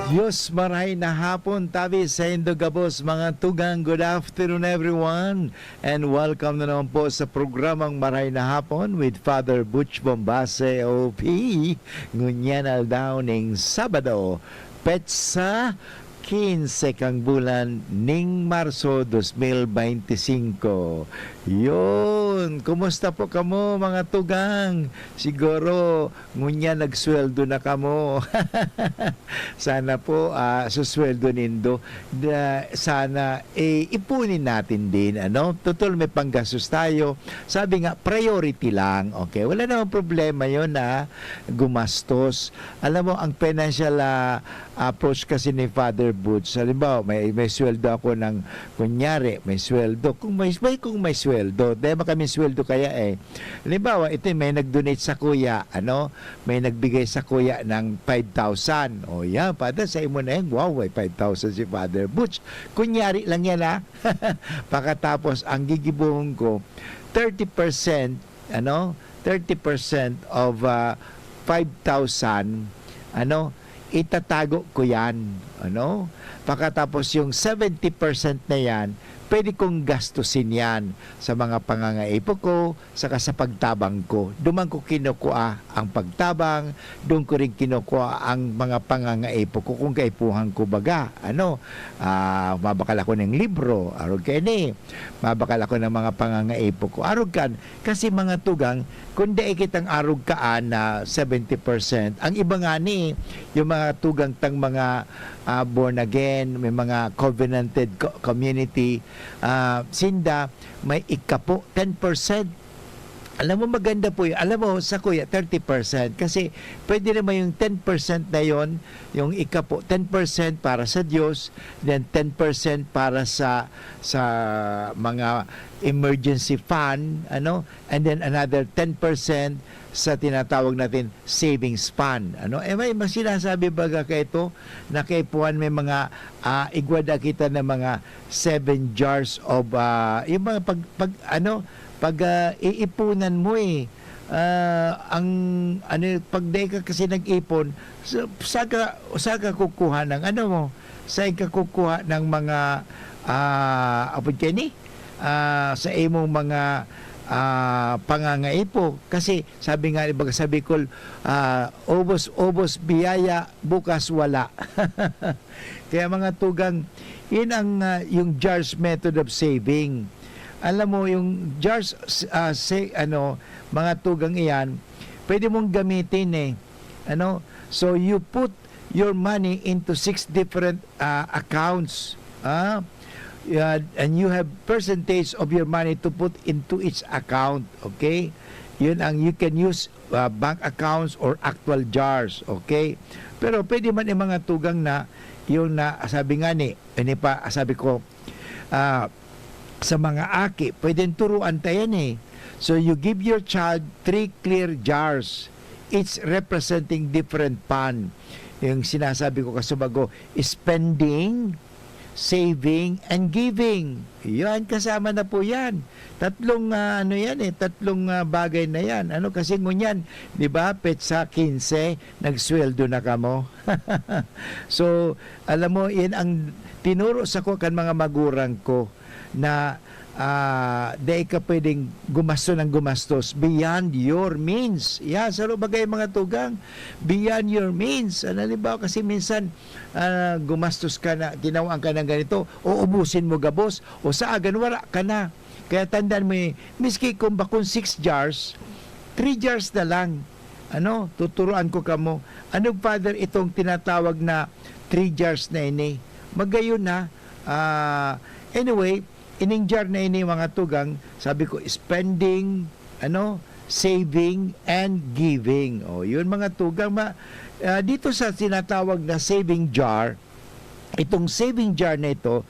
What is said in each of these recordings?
Diyos maray na hapon, tabi sa Indogabos, mga tugang. Good afternoon everyone, and welcome na naman po sa programang Maray na Hapon with Father Butch Bombase, OP. Ngunyan aldaw ning Sabado, petsa 15 kang bulan ning Marso 2025. Yun, kumusta po kamo mga tugang? Siguro ngunya nagsweldo na kamo. Sana po susweldo nindo. Sana ipunin natin din, ano? Total may panggastos tayo. Sabi nga priority lang. Okay, wala namang problema 'yon na gumastos. Alam mo ang financial approach kasi ni Father Butch. Halimbawa, may sweldo ako ng kunyari, may sweldo. Kung may sweldo, dahil kami sweldo kaya halimbawa, ito may nag-donate sa kuya, ano? May nagbigay sa kuya ng 5,000. O yan, Father, sa imo na yan, wow, may 5,000 si Father Butch. Kunyari lang yan, Pagkatapos, ang gigibuhon ko, 30%, 30% of 5,000, itatago ko yan, Pagkatapos yung 70% na yan, pwede kong gastusin yan sa mga pangangaipo ko, saka sa pagtabang ko. Doon ko kinukuha ang pagtabang, doon ko rin kinukuha ang mga pangangaipo ko kung kaipuhan ko baga. Mabakal ako ng libro, arog ka mabakal ako ng mga pangangaipo ko. Arog kan, kasi mga tugang, kung di kitang arog kaan na 70%, ang iba nga yung mga tugang tang mga born again, may mga covenanted community, sinda may ikapo 10%. Alam mo maganda po yun. Alam mo sa kuya 30% kasi pwede naman yung 10% na yon, yung ikapo 10% para sa Diyos, then 10% para sa mga emergency fund, and then another 10% sa tinatawag natin savings fund. May sinasabi baga ka ito na kaipuan may mga igwada kita ng mga 7 jars of yung mga pag iipunan mo pag di ka kasi nag-ipon, saka kukuha ng saka kukuha ng mga sa imong mga pangangaipo. Kasi sabi ko, ubos biyaya, bukas wala. Kaya mga tugang, yun ang yung jars method of saving. Alam mo yung jars mga tugang iyan, pwede mong gamitin so you put your money into 6 different accounts, and you have percentage of your money to put into each account. Okay, yun ang you can use bank accounts or actual jars. Okay, pero pwede man yung mga tugang na yung na sabi nga sabi ko sa mga aki, pwedeng turuan tayo So you give your child 3 clear jars, each representing different fund. Yung sinasabi ko kasubago, spending, saving, and giving. Yan, kasama na po yan. Tatlong tatlong bagay na yan. Kasi ngunyan, di ba, petsa 15, nagsweldo na kamo. So, alam mo, yan ang tinuro sa ko kan mga magurang ko na di ka pwedeng gumastos beyond your means. Sa bagay mga tugang, beyond your means. Halimbawa kasi minsan gumastos ka na, ginawaan ka ng ganito, o ubusin mo gabos, o sa agan wala ka na. Kaya tandaan mo miski kung 6 jars, 3 jars na lang. Tuturuan ko kamo. Father, itong tinatawag na 3 jars na magayon na. Anyway, ining jar na mga tugang, sabi ko, spending, saving, and giving. Yun mga tugang. Dito sa tinatawag na saving jar, itong saving jar na ito,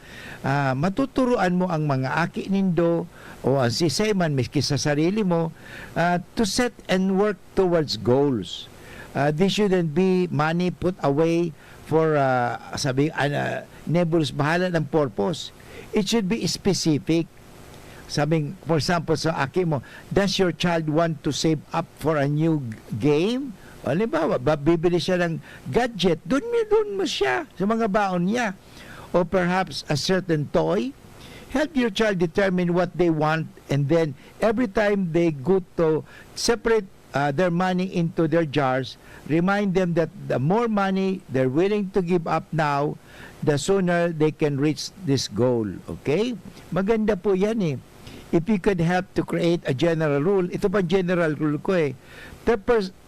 matuturuan mo ang mga aki nindo, o ang sisayman, miski sa sarili mo, to set and work towards goals. This shouldn't be money put away for, nebulous, bahala ng purpose. It should be specific. Sabing, for example, sa aki mo, does your child want to save up for a new game? Halimbawa, bibili siya ng gadget, doon mo siya sa mga baon niya. Or perhaps a certain toy. Help your child determine what they want, and then every time they go to separate their money into their jars, remind them that the more money they're willing to give up now, the sooner they can reach this goal. Okay? Maganda po yan eh. If you could help to create a general rule, ito pa general rule ko eh, 30%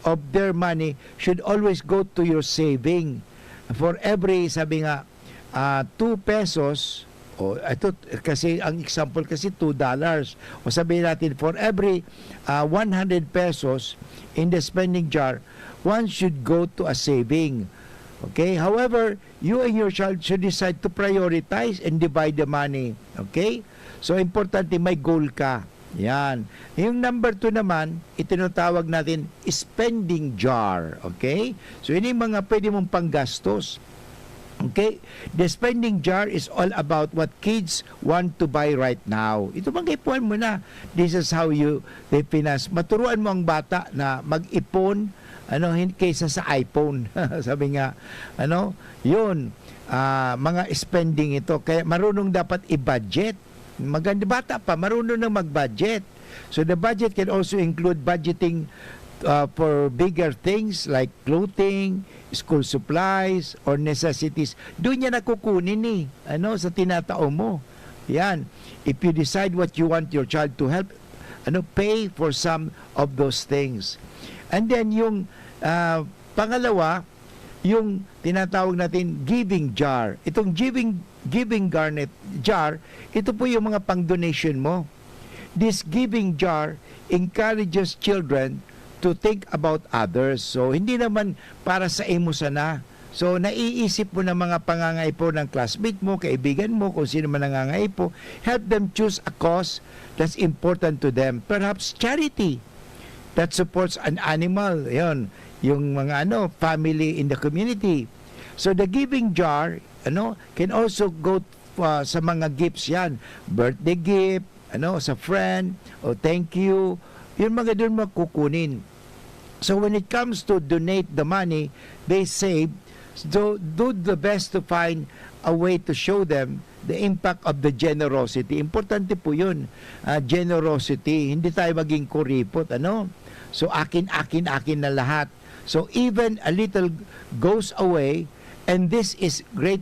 of their money should always go to your saving. For every, sabi nga, 2 pesos, o ito kasi ang example kasi $2, o sabihin natin for every 100 pesos in the spending jar, one should go to a saving. Okay? However, you and your child should decide to prioritize and divide the money. Okay? So, importante may goal ka. Yan. Yung number 2 naman, itinatawag natin spending jar. Okay? So, yun yung mga pwede mong panggastos. Okay? The spending jar is all about what kids want to buy right now. Ito bang ipuan mo na. This is how they finance. Maturuan mo ang bata na mag-ipon kaysa sa iPhone. Sabi nga, yun, mga spending ito. Kaya marunong dapat i-budget. Maganda bata pa, marunong na mag-budget. So the budget can also include budgeting for bigger things like clothing, school supplies, or necessities. Doon niya nakukunin sa tinatao mo. Yan. If you decide what you want your child to help, pay for some of those things. And then yung pangalawa, yung tinatawag natin giving jar. Itong giving garnet jar, ito po yung mga pang-donation mo. This giving jar encourages children to think about others. So, hindi naman para sa imo sana. So, naiisip mo ng mga pangangaipo ng classmate mo, kaibigan mo, kung sino man nangangaipo. Help them choose a cause that's important to them. Perhaps charity that supports an animal. Yun, yung mga family in the community. So, the giving jar, can also go sa mga gifts yan. Birthday gift, sa friend, o thank you. Yun mga doon makukunin. So when it comes to donate the money they save, do the best to find a way to show them the impact of the generosity. Importante po yun. Generosity. Hindi tayo maging kuripot. So akin na lahat. So even a little goes away, and this is great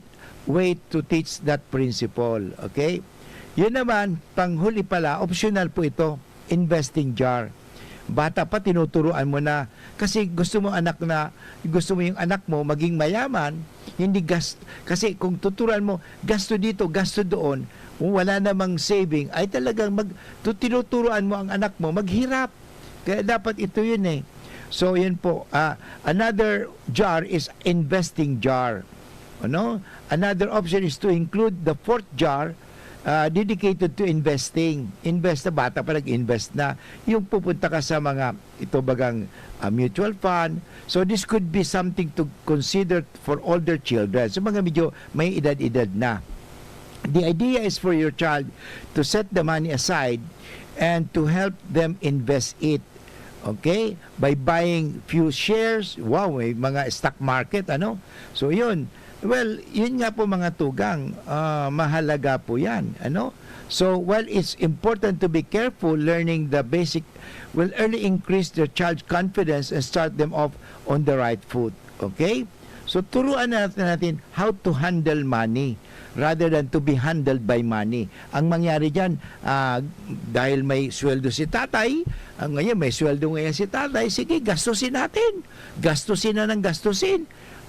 way to teach that principle. Okay? Yun naman, panghuli pala, optional po ito, investing jar. Bata pa, tinuturuan mo na. Kasi gusto mo yung anak mo maging mayaman, hindi kasi kung tuturuan mo, gasto dito, gasto doon, kung wala namang saving, ay talagang tinuturuan mo ang anak mo, maghirap. Kaya dapat ito yun eh. So, yun po. Another jar is investing jar. Another option is to include the 4th jar dedicated to investing. Invest na bata pa nag-invest na. Yung pupunta ka sa mga mutual fund. So this could be something to consider for older children. So mga medyo may edad-edad na. The idea is for your child to set the money aside and to help them invest it. Okay? By buying few shares. Wow, may mga stock market. So yun. Well, yun nga po mga tugang, mahalaga po yan. So, while it's important to be careful, learning the basic will early increase their child's confidence and start them off on the right foot. Okay? So, turuan natin how to handle money rather than to be handled by money. Ang mangyari dyan, dahil may sweldo si tatay, ngayon may sweldo ngayon si tatay, sige, gastusin natin. Gastusin na ng gastusin.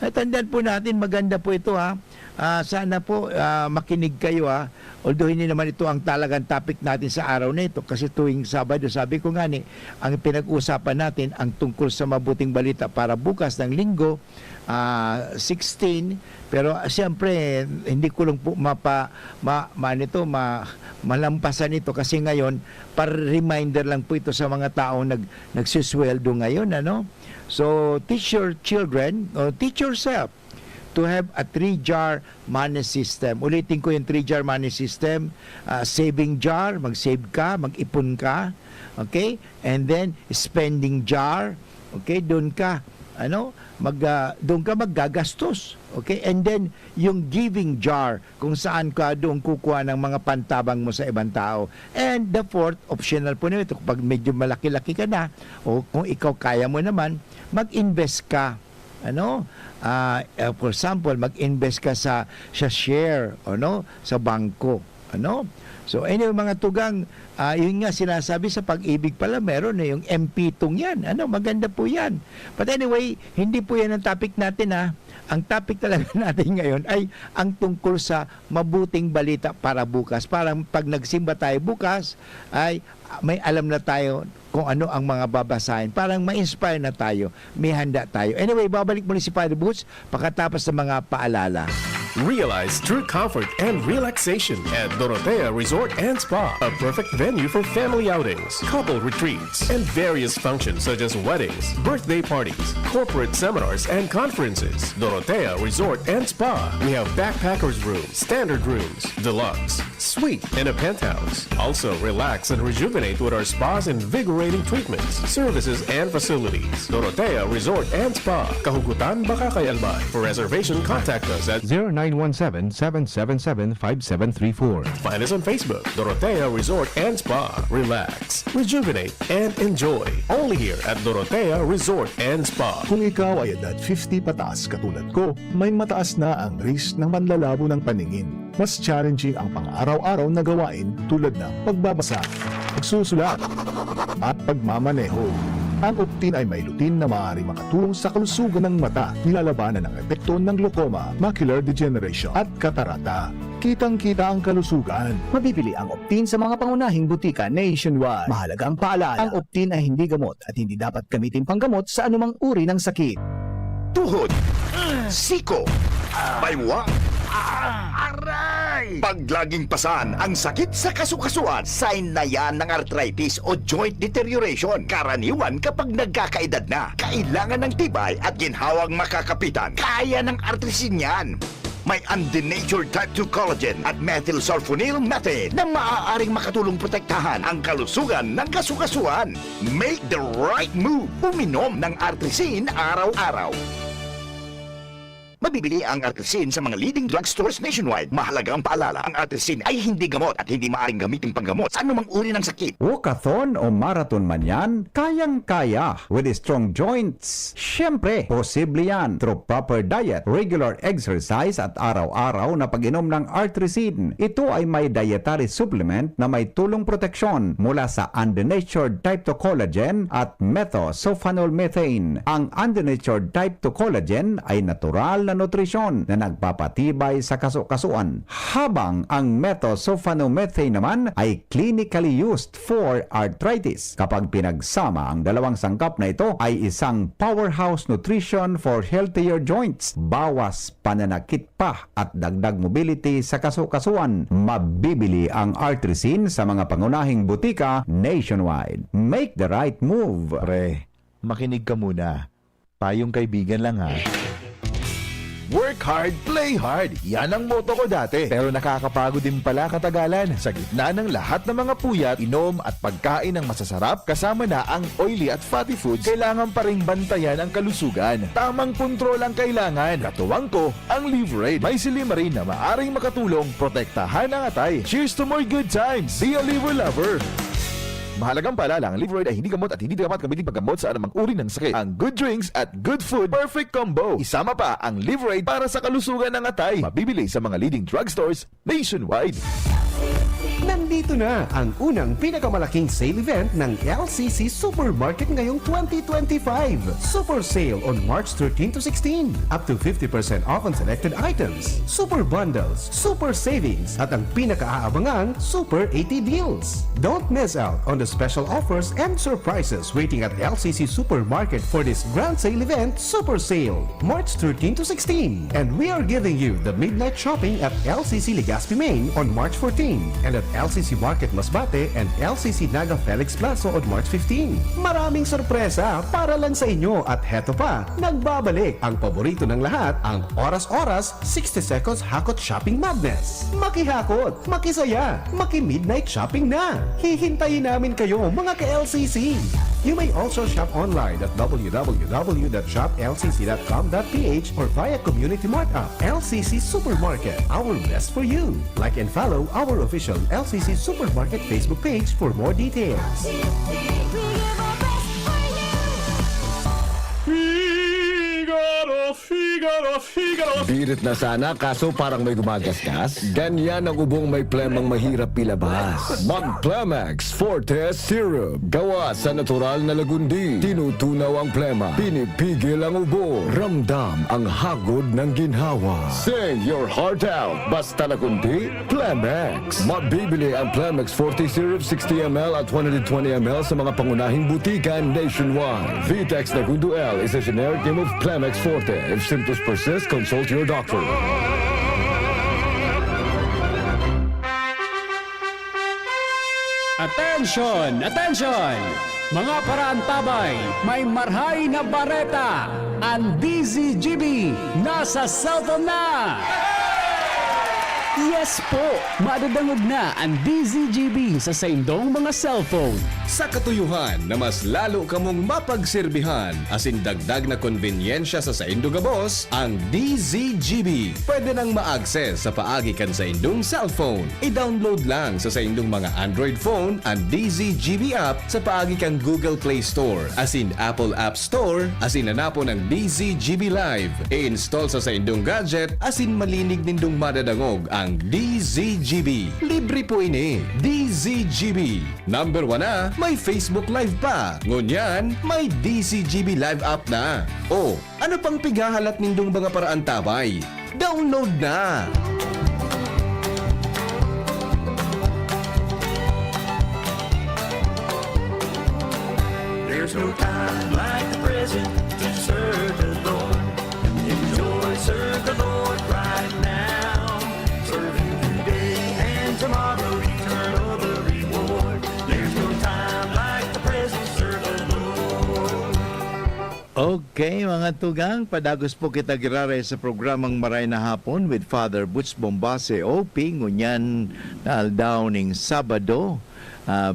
Tandaan po natin, maganda po ito sana po makinig kayo Although hindi naman ito ang talagang topic natin sa araw na ito kasi tuwing Sabado, sabi ko nga ang pinag-usapan natin ang tungkol sa mabuting balita para bukas ng linggo 16, pero siyempre hindi ko lang po malampasan ito kasi ngayon para reminder lang po ito sa mga taong nagsusweldo ngayon So teach your children, or teach yourself to have a 3-jar money system. Ulitin ko yung 3-jar money system. Saving jar, mag-save ka, mag-ipon ka. Okay? And then, spending jar. Okay? Doon ka maggagastos. Okay? And then, yung giving jar, kung saan ka doon kukuha ng mga pantabang mo sa ibang tao. And the fourth, optional po nito, kapag medyo malaki-laki ka na, o kung ikaw kaya mo naman, mag-invest ka. For example, mag-invest ka sa share, sa bangko. So, anyway, mga tugang, yun nga sinasabi sa pag-ibig pala, meron yung MP2 yan. Maganda po yan. But anyway, hindi po yan ang topic natin, Ang topic talaga natin ngayon ay ang tungkol sa mabuting balita para bukas. Parang pag nagsimba tayo bukas, ay may alam na tayo kung ano ang mga babasahin. Parang ma-inspire na tayo. May handa tayo. Anyway, babalik muli si Father Butch pagkatapos ng mga paalala. Realize true comfort and relaxation at Dorotea Resort and Spa, a perfect venue for family outings, couple retreats, and various functions such as weddings, birthday parties, corporate seminars, and conferences. Dorotea Resort and Spa. We have backpackers rooms, standard rooms, deluxe, suite, and a penthouse. Also, relax and rejuvenate with our spas and invigorating treatments, services, and facilities. Dorotea Resort and Spa. Kahugutan, Bakakay, Albay. For reservation, contact us at 0917-777-5734. Find us on Facebook, Dorotea Resort and Spa. Relax, rejuvenate, and enjoy. Only here at Dorotea Resort and Spa. Kung ikaw ay edad 50 pataas katulad ko, may mataas na ang risk ng manlalabo ng paningin. Mas challenging ang pang-araw-araw na gawain tulad ng pagbabasa, pagsusulat, at pagmamaneho. Ang Optin ay may lutin na maaari makatulong sa kalusugan ng mata, nilalabanan ang epekto ng glaucoma, macular degeneration at katarata. Kitang-kita ang kalusugan. Mabibili ang Optin sa mga pangunahing butika nationwide. Mahalaga ang paalala, ang Optin ay hindi gamot at hindi dapat gamitin panggamot sa anumang uri ng sakit. Tuhod, siko, baywa, aray! Pag laging pasan ang sakit sa kasukasuan, sign na yan ng arthritis o joint deterioration. Karaniwan kapag nagkakaedad na, kailangan ng tibay at ginhawang makakapitan. Kaya ng artrisin yan. May undenatured type 2 collagen at methylsulfonyl methane na maaaring makatulong protektahan ang kalusugan ng kasukasuan. Make the right move. Uminom ng artrisin araw-araw. Mabibili ang Artesin sa mga leading drugstores nationwide. Mahalaga ang paalala, ang Artesin ay hindi gamot at hindi maaaring gamitin panggamot sa anumang uri ng sakit. Walkathon o marathon man yan, kayang-kaya with strong joints. Siyempre, posible yan through proper diet, regular exercise at araw-araw na pag-inom ng Artesin. Ito ay may dietary supplement na may tulong proteksyon mula sa undenatured type 2 collagen at methylsulfonylmethane. Ang undenatured type 2 collagen ay natural na nutrisyon na nagpapatibay sa kasukasuan, habang ang methylsulfonylmethane naman ay clinically used for arthritis. Kapag pinagsama ang dalawang sangkap na ito ay isang powerhouse nutrition for healthier joints, bawas pananakit pa at dagdag mobility sa kasukasuan. Mabibili ang Artesin sa mga pangunahing butika nationwide. Make the right move. Pre, makinig ka muna. Payong kaibigan lang Work hard, play hard. Yan ang motto ko dati. Pero nakakapagod din pala katagalan. Sa gitna ng lahat ng mga puyat, inom at pagkain ng masasarap, kasama na ang oily at fatty foods, kailangan pa ring bantayan ang kalusugan. Tamang kontrol ang kailangan. Katuwang ko, ang Liverade. May silimarin na maaring makatulong, protektahan ang atay. Cheers to more good times. Be a liver lover. Mahalagang paalala, ang Liverade ay hindi gamot at hindi dapat gamitin paggamot sa anumang uri ng sakit. Ang good drinks at good food, perfect combo. Isama pa ang Liverade para sa kalusugan ng atay. Mabibili sa mga leading drugstores nationwide. Nandito na ang unang pinakamalaking sale event ng LCC Supermarket ngayong 2025. Super Sale on March 13 to 16. Up to 50% off on selected items. Super Bundles, Super Savings, at ang pinakaaabangang Super 80 Deals. Don't miss out on the special offers and surprises waiting at LCC Supermarket for this grand sale event, Super Sale, March 13 to 16. And we are giving you the midnight shopping at LCC Legazpi Main on March 14 and at LCC LCC Market Masbate and LCC Naga Felix Plaza on March 15. Maraming sorpresa para lang sa inyo at heto pa, nagbabalik ang paborito ng lahat, ang oras-oras 60 seconds hakot shopping madness. Makihakot, makisaya, maki-midnight shopping na. Hihintayin namin kayo mga ka-LCC. You may also shop online at www.shoplcc.com.ph or via Community Mart app. LCC Supermarket, our best for you. Like and follow our official LCC Supermarket Facebook page for more details. Birit na sana kaso parang may gumagasgas. Ganyan ang ubong may plemang mahirap ilabas. Mag-Plemex Forte Syrup. Gawa sa natural na lagundi. Tinutunaw ang plema. Pinipigil ang ubo. Ramdam ang hagod ng ginhawa. Sing your heart out. Basta lagundi, Plemex. Mabibili ang Plemex Forte Syrup 60ml at 120ml sa mga pangunahing butikan nationwide. Vitex Nagundo L is a generic name of Plemex Forte. If symptoms persist, consult your doctor. Attention! Attention! Mga parantabay, may marhay na bareta. Ang DZGB nasa cellphone na! Yes po! Madadangog na ang DZGB sa saindong mga cellphone. Sa katuyuhan na mas lalo ka mong mapagserbihan, asin dagdag na konbenyensya sa saindo gabos, ang DZGB. Pwede nang ma-access sa paagi kan sa indong cellphone. I-download lang sa saindong mga Android phone ang DZGB app sa paagi kan Google Play Store, asin Apple App Store, asin nanapo ng DZGB Live. I-install sa saindong gadget, asin malinig nindong madadangog ang DZGB. Libre po ini. DZGB. Number 1 na, may Facebook Live pa. Ngunyan, may DZGB Live app na. O, ano pang pigahalat nindong mga paraan tabay? Download na! There's no time like the present to serve the Lord. Enjoy, serve the Lord right now. Serve Him today and tomorrow, eternal the reward. There's no time like the present, serve the Lord. Okay, mga tugang, padagos po kita girare sa programang Maray na Hapon with Father Butch Bombase OP, ngunyan na aldaw ning Sabado,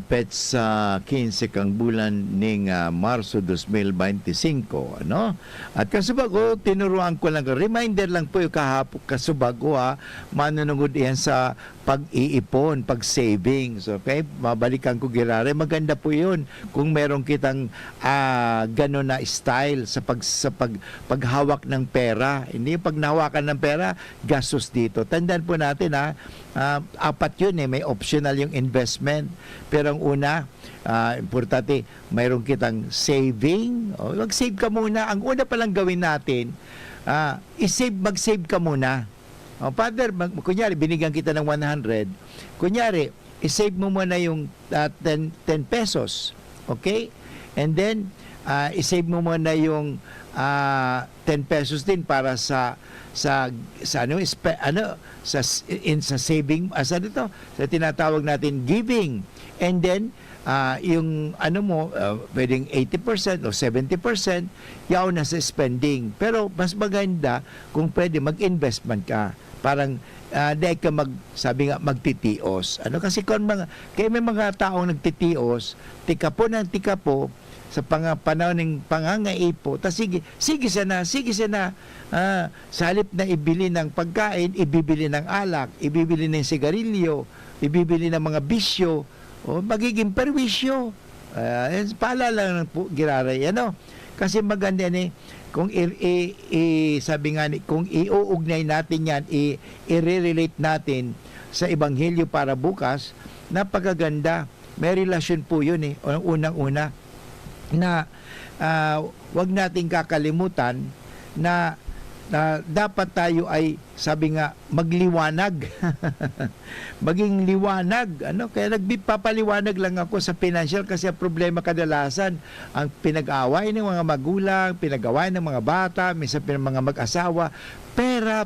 pets sa 15 kang bulan ning Marso 2025, ano? At kasubago, tinuruan ko lang, reminder lang po yung kasubago manunungod yan sa pag-iipon, pag-savings, okay? Mabalikan ko girare, maganda po yun kung meron kitang gano'n na style sa paghawak ng pera. Hindi yung pag nahawakan ng pera, gastos dito. Tandaan po natin apat yun may optional yung investment. Pero ang una, importante, mayroon kitang saving. Mag-save ka muna. Ang una palang gawin natin, mag-save ka muna. Father, kunyari, binigyan kita ng 100. Kunyari, isave mo muna yung 10 pesos. Okay? And then, isave mo muna yung 10 pesos din para sa saving, sa tinatawag natin giving. And then yung pwedeng 80% o 70% yaw na sa spending. Pero mas maganda kung pwede mag-investment ka. Parang dahil ka magtitios. Kasi kaya may mga taong nagtitios, tika po sa panahon ng pangangaipo, sige sana, sa halip na ibili ng pagkain, ibibili ng alak, ibibili ng sigarilyo, ibibili ng mga bisyo, magiging perwisyo. Paalala lang po, giraray, kasi maganda kung sabi nga kung iuugnay natin yan, i-relate natin sa Ebanghelyo para bukas, napakaganda. May relasyon po yun unang-una na wag nating kakalimutan na dapat tayo ay, sabi nga, magliwanag. Maging liwanag. Kaya nagpapaliwanag lang ako sa financial kasi ang problema kadalasan, ang pinag-away ng mga magulang, pinag-away ng mga bata, minsan mga mag-asawa, pera,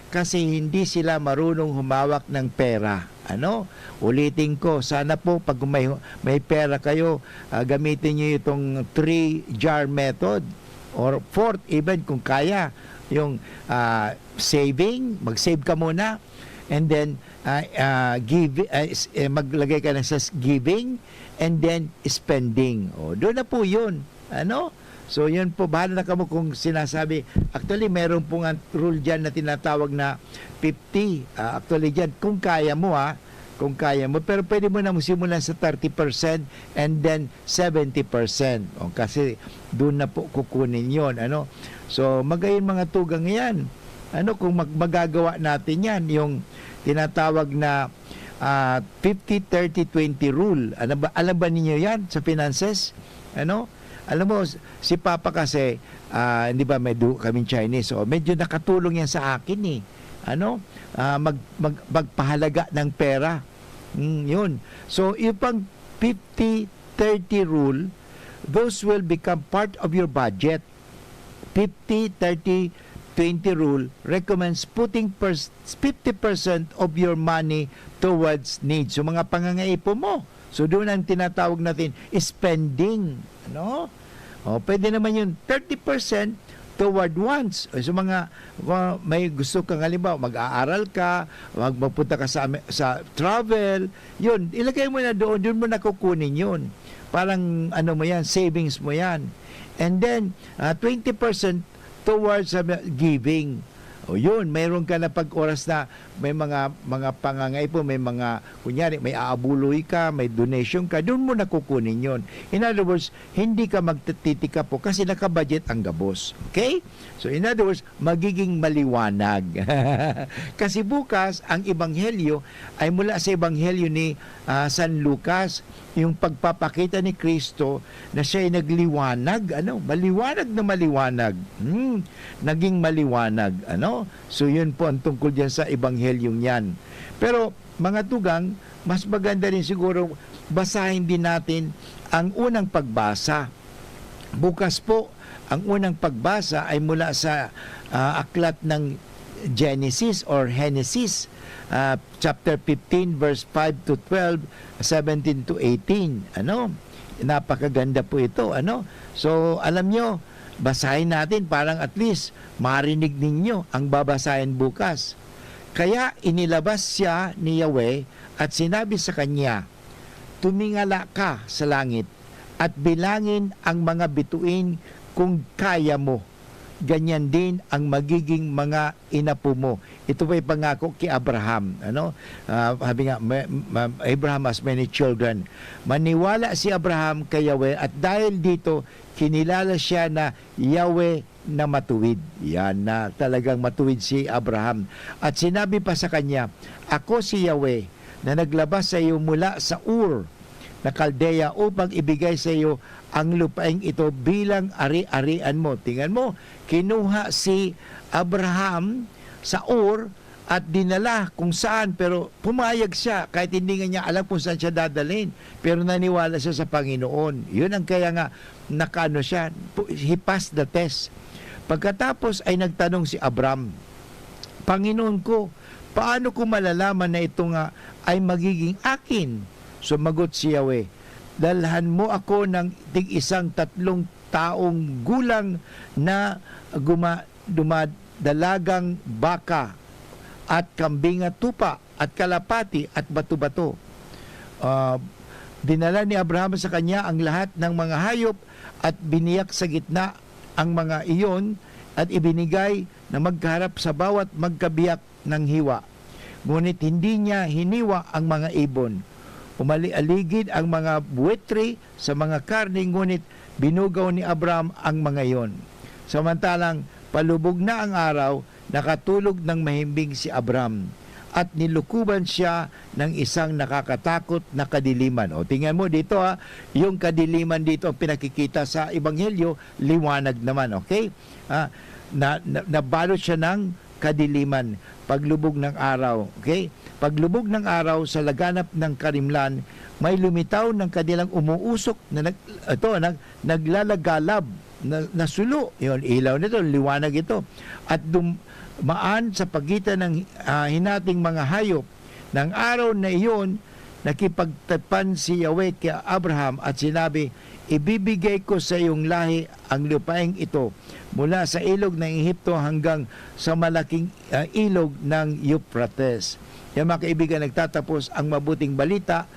kasi hindi sila marunong humawak ng pera. Ano? Ulitin ko, sana po pag may pera kayo, gamitin niyo itong 3-jar method or 4th even kung kaya. Yung saving, mag-save ka muna, and then maglagay ka na sa giving, and then spending. O, doon na po yun. Ano? So, yun po, bahala na kamo kung sinasabi. Actually, meron po nga rule dyan na tinatawag na 50. Actually, dyan, kung kaya mo, kung kaya mo. Pero pwede mo na simulan sa 30% and then 70%. O, kasi doon na po kukunin yon. Ano? So, magayon mga tugang yan. Ano, kung magagawa natin yan, yung tinatawag na 50-30-20 rule. Alam ba ninyo yan sa finances? Ano? Alam mo, si Papa kasi, hindi ba, may kaming Chinese, so medyo nakatulong yan sa akin eh. Ano? Magpahalaga ng pera. Yun. So, yung pang 50-30 rule, those will become part of your budget. 50-30-20 rule recommends putting 50% of your money towards needs. So, mga pangangaipo mo. So, doon ang tinatawag natin, spending. Ano? O, pwede naman yun, 30% toward wants. O, so, may gusto kang halimbawa, mag-aaral ka, magpunta ka sa travel, yun, ilagay mo na doon mo nakukunin yun. Parang, mo yan, savings mo yan. And then, 20% towards giving. O yun, mayroon ka na pag-oras na may mga pangangaipo, may mga, kunyari, may aabuloy ka, may donation ka, doon mo nakukunin yun. In other words, hindi ka magtititika po kasi nakabudget ang gabos. Okay? So in other words, magiging maliwanag. Kasi bukas, ang ebanghelyo ay mula sa ebanghelyo ni San Lucas, yung pagpapakita ni Kristo na siya ay nagliwanag, maliwanag na maliwanag. Naging maliwanag, So yun po ang tungkol diyan sa ebanghelyong yan. Pero mga tugang, mas maganda rin siguro basahin din natin ang unang pagbasa. Bukas po, ang unang pagbasa ay mula sa aklat ng Genesis or Genesis, chapter 15 verse 5 to 12, 17 to 18. Napakaganda po ito. So alam nyo, basahin natin parang at least marinig ninyo ang babasahin bukas. Kaya inilabas siya ni Yahweh at sinabi sa kanya, tumingala ka sa langit at bilangin ang mga bituin kung kaya mo. Ganyan din ang magiging mga inapo mo. Ito ba'y pangako kay Abraham. Sabi nga, Abraham has many children. Maniwala si Abraham kay Yahweh at dahil dito, kinilala siya na Yahweh na matuwid. Yan na talagang matuwid si Abraham. At sinabi pa sa kanya, ako si Yahweh na naglabas sa iyo mula sa Ur na Kaldea upang ibigay sa iyo ang lupaing ito bilang ari-arian mo. Tingnan mo, kinuha si Abraham sa Ur at dinala kung saan, pero pumayag siya kahit hindi nga niya alam kung saan siya dadalhin, pero naniwala siya sa Panginoon. Yun ang kaya nga nakano siya, he passed the test. Pagkatapos ay nagtanong si Abraham, Panginoon ko, paano ko malalaman na ito nga ay magiging akin? Sumagot si Yahweh, dalhan mo ako ng tig-isang 3 taong gulang na dumadalagang baka at kambing at tupa at kalapati at bato-bato. Dinala ni Abraham sa kanya ang lahat ng mga hayop at biniyak sa gitna ang mga iyon at ibinigay na magkaharap sa bawat magkabiyak ng hiwa. Ngunit hindi niya hiniwa ang mga ibon. Umali-aligid ang mga buwetri sa mga karne, ngunit binugaw ni Abraham ang mga iyon. Samantalang palubog na ang araw, nakatulog ng mahimbing si Abraham at nilukuban siya ng isang nakakatakot na kadiliman. O tingnan mo dito yung kadiliman dito ang pinakikita sa Ebanghelyo, liwanag naman, okay? Nabalot siya ng kadiliman, paglubog ng araw, okay? Paglubog ng araw sa laganap ng karimlan, may lumitaw ng kanilang umuusok na naglalagalab na sulo. Yun, ilaw nito, liwanag ito. At dumaan sa pagitan ng hinating mga hayop Nang araw na iyon, nakipagtapan si Yahweh kay Abraham at sinabi, ibibigay ko sa iyong lahi ang lupaing ito mula sa ilog ng Ehipto hanggang sa malaking ilog ng Euphrates. Yan mga kaibigan, nagtatapos ang mabuting balita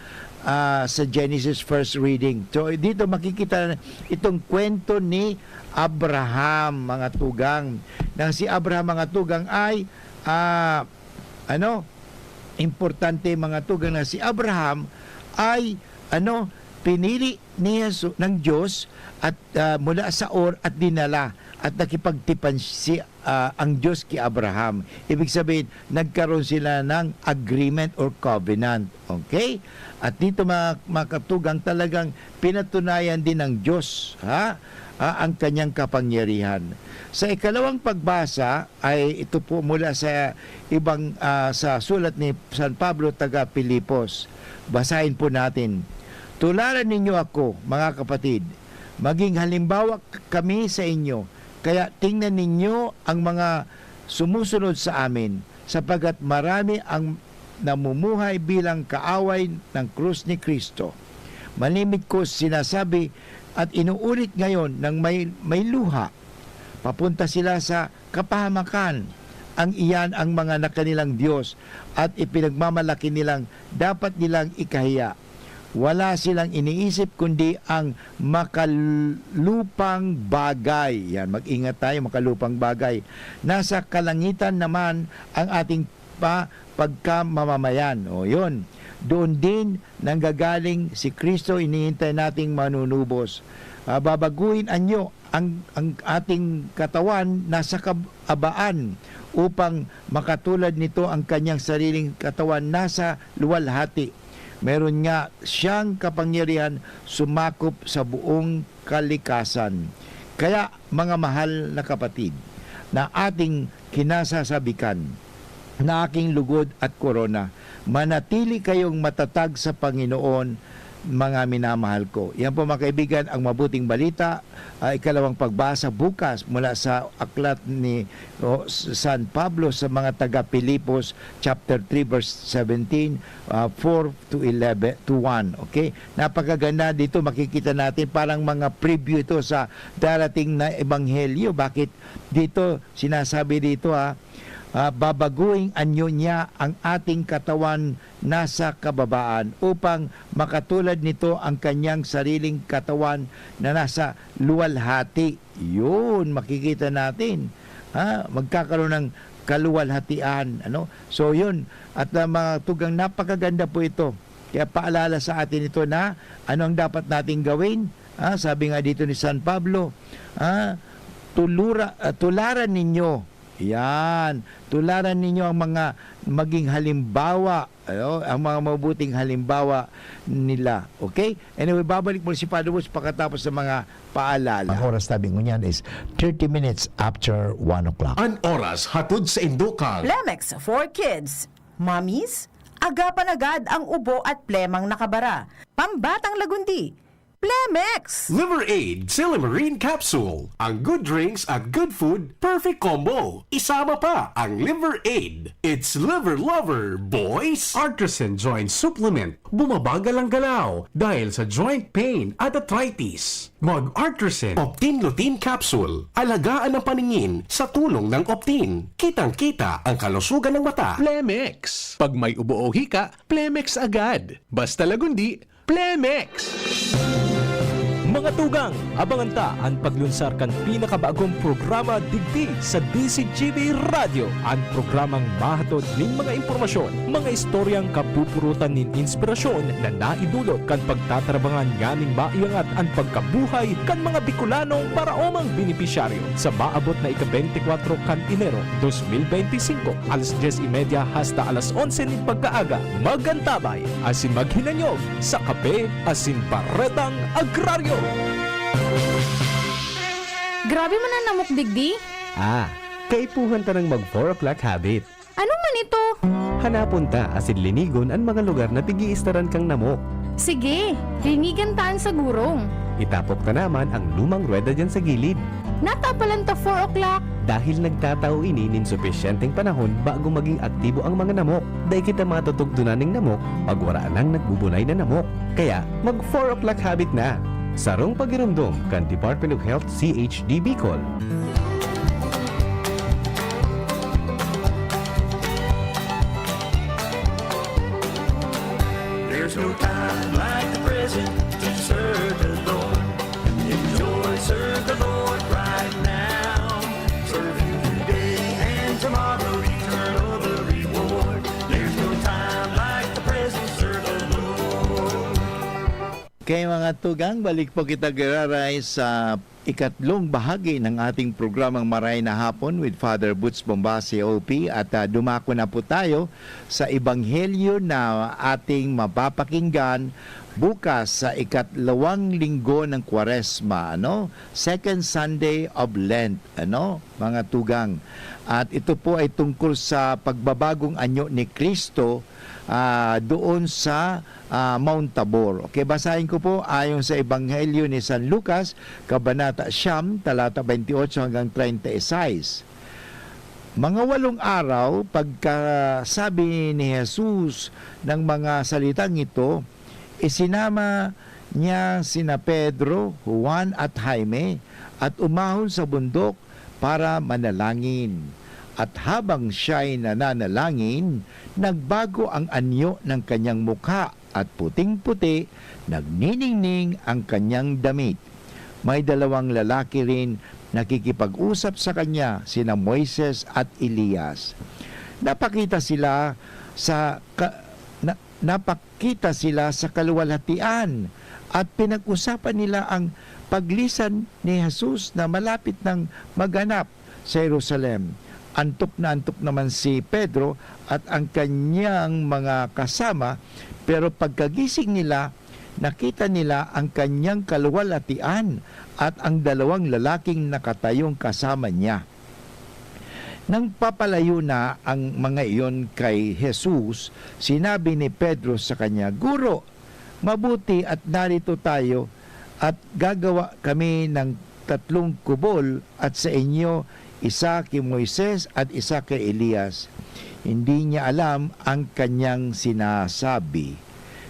sa Genesis first reading. So dito makikita itong kwento ni Abraham, mga tugang. Nang si Abraham, mga tugang, ay importante, mga tugang, na si Abraham ay pinili niya ng Diyos at mula sa Or at dinala at nakipagtipan ang Diyos kay Abraham. Ibig sabihin, nagkaroon sila ng agreement or covenant. Okay? At dito mga katugang, talagang pinatunayan din ng Diyos ang kanyang kapangyarihan. Sa ikalawang pagbasa ay ito po mula sa sa sulat ni San Pablo taga Pilipos. Basahin po natin. Tularan ninyo ako, mga kapatid, maging halimbawa kami sa inyo, kaya tingnan ninyo ang mga sumusunod sa amin, sapagkat marami ang namumuhay bilang kaaway ng krus ni Kristo. Malimit ko sinasabi at inuulit ngayon ng may luha. Papunta sila sa kapahamakan. Ang iyan ang mga nakanilang Diyos at ipinagmamalaki nilang dapat nilang ikahiya. Wala silang iniisip kundi ang makalupang bagay. Yan, mag-ingat tayo, makalupang bagay. Nasa kalangitan naman ang ating pagkamamamayan. O yun, doon din nanggagaling si Kristo, inihintay nating manunubos. Babaguhin anyo ang ating katawan nasa kabaan upang makatulad nito ang kanyang sariling katawan nasa luwalhati. Meron nga siyang kapangyarihan sumakop sa buong kalikasan. Kaya mga mahal na kapatid, na ating kinasasabikan, na aking lugod at korona, manatili kayong matatag sa Panginoon, mga minamahal ko. Yan po mga kaibigan, ang mabuting balita, ikalawang pagbasa bukas mula sa aklat ni San Pablo sa mga taga Pilipos, chapter 3 verse 17, 4 to 11 to 1. Okay? Napakaganda dito, makikita natin parang mga preview ito sa darating na ebanghelyo. Bakit dito sinasabi dito babaguing anyo niya ang ating katawan nasa kababaan upang makatulad nito ang kanyang sariling katawan na nasa luwalhati. Yun, makikita natin. Magkakaroon ng kaluwalhatian. So yun, at mga tugang, napakaganda po ito. Kaya paalala sa atin ito na ano ang dapat nating gawin. Sabi nga dito ni San Pablo, tularan ninyo. Yan, tularan ninyo ang mga maging halimbawa, ang mga mabuting halimbawa nila. Okay? Anyway, babalik mo si Father Woods pagkatapos sa mga paalala. Ang oras tabi ko niyan is 30 minutes after 1 o'clock. An oras hatod sa Indukang. Plemex for Kids. Mommies, agapan agad ang ubo at plemang nakabara. Pambatang lagundi. Plemex! Liver Aid Silimarine Capsule. Ang good drinks at good food, perfect combo. Isama pa ang Liver Aid. It's liver lover, boys! Artisan Joint Supplement. Bumabagal ang galaw dahil sa joint pain at arthritis. Mag-Artisan Optin Lutein Capsule. Alagaan ang paningin sa tulong ng Optin. Kitang-kita ang kalusugan ng mata. Plemex. Pag may ubo o hika, Plemex agad. Basta lagundi, Plemex. Mga tugang, abangan ta ang paglunsar kan pinakabagong programa digdi sa DCGB Radio. Ang programang mahatod ning mga impormasyon, mga istoryang kapupurutan nin inspirasyon na naidulot kan pagtatrabangan nganing maiangat ang pagkabuhay kan mga Bicolanong paraomang benepisyaryo sa maabot na ika-24 kan Enero 2025 alas 10:30 hasta alas 11 ning pagkaaga. Magantabay asin maghinanyog sa kape asin paretang agraryo. Grabe man ang namok digdi. Kaipuhan ta ng mag 4 o'clock habit. Ano man ito? Hanapon ta asin linigon ang mga lugar na tigi-istaran kang namok. Sige, linigan taan sa gurong. Itapok na naman ang lumang ruweda dyan sa gilid. Natapalan ta 4 o'clock. Dahil nagtatao ini nin sufisyenteng panahon bago maging aktibo ang mga namok. Dahil kita matutugtunan ng namok pag waraan ang nagbubunay na namok. Kaya mag 4 o'clock habit na. Sarong pagirumdum kan Department of Health CHD Bicol. There's no time like the present to serve the Lord. Enjoy, serve the Lord right now. Serve Him today and tomorrow, eternal the reward. There's no time like the present, serve the Lord. Kaya mga tugang, balik po kita gararay sa ikatlong bahagi ng ating programang Maray na Hapon with Father Butch Bombase OP at dumako na po tayo sa ebanghelyo na ating mapapakinggan bukas sa ikatlawang linggo ng Kwaresma, Second Sunday of Lent, mga tugang. At ito po ay tungkol sa pagbabagong anyo ni Kristo doon sa Mount Tabor. Okay, basahin ko po ayon sa Ebanghelyo ni San Lucas, Kabanata 9, talata 28 hanggang 36. Mga 8 araw, pagkasabi ni Jesus ng mga salitang ito, isinama niya sina Pedro, Juan at Jaime at umahon sa bundok para manalangin. At habang siya'y nananalangin, nagbago ang anyo ng kanyang mukha at puting-puti, nagniningning ang kanyang damit. May 2 lalaki rin nakikipag-usap sa kanya, sina Moises at Elias. Napakita sila sa kaluwalhatian at pinag-usapan nila ang paglisan ni Jesus na malapit ng maganap sa Jerusalem. Antok na antok naman si Pedro at ang kanyang mga kasama, pero pagkagising nila, nakita nila ang kanyang kaluwalhatian at ang 2 lalaking nakatayong kasama niya. Nang papalayo na ang mga iyon kay Jesus, sinabi ni Pedro sa kanya, "Guro, mabuti at narito tayo at gagawa kami ng 3 kubol at sa inyo isa kay Moises at isa kay Elias." Hindi niya alam ang kanyang sinasabi.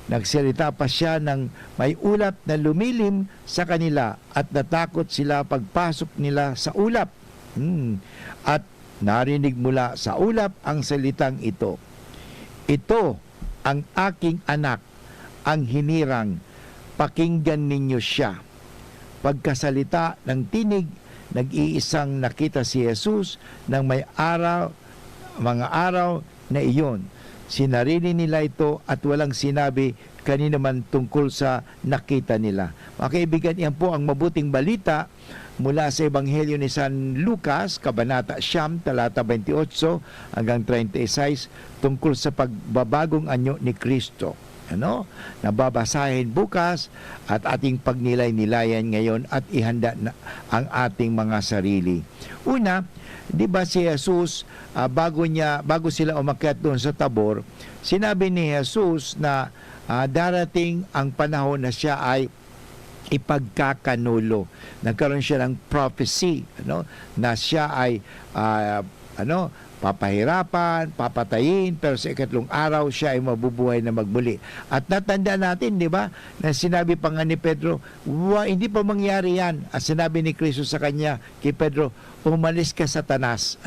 Nagsalita pa siya ng may ulap na lumilim sa kanila at natakot sila pagpasok nila sa ulap. At narinig mula sa ulap ang salitang ito, "Ito ang aking anak, ang hinirang, pakinggan ninyo siya." Pagkasalita ng tinig, nag-iisang nakita si Jesus ng mga araw na iyon. Sinarili nila ito at walang sinabi kanino man tungkol sa nakita nila. Mga kaibigan, yan po ang mabuting balita mula sa Ebanghelyo ni San Lucas, Kabanata 9, talata 28 hanggang 36 tungkol sa pagbabagong anyo ni Kristo. Nababasahin bukas at ating pagnilay-nilayan ngayon at ihanda na ang ating mga sarili. Una, di ba si Jesus, bago sila umakyat doon sa Tabor, sinabi ni Jesus na darating ang panahon na siya ay ipagkakanulo. Nagkaroon siya ng prophecy, na siya ay papahirapan, papatayin, pero sa ikatlong araw siya ay mabubuhay na magmuli. At natanda natin, di ba, na sinabi pa nga ni Pedro, hindi pa mangyari yan. At sinabi ni Kristo sa kanya, kay Pedro, umalis ka Satanas.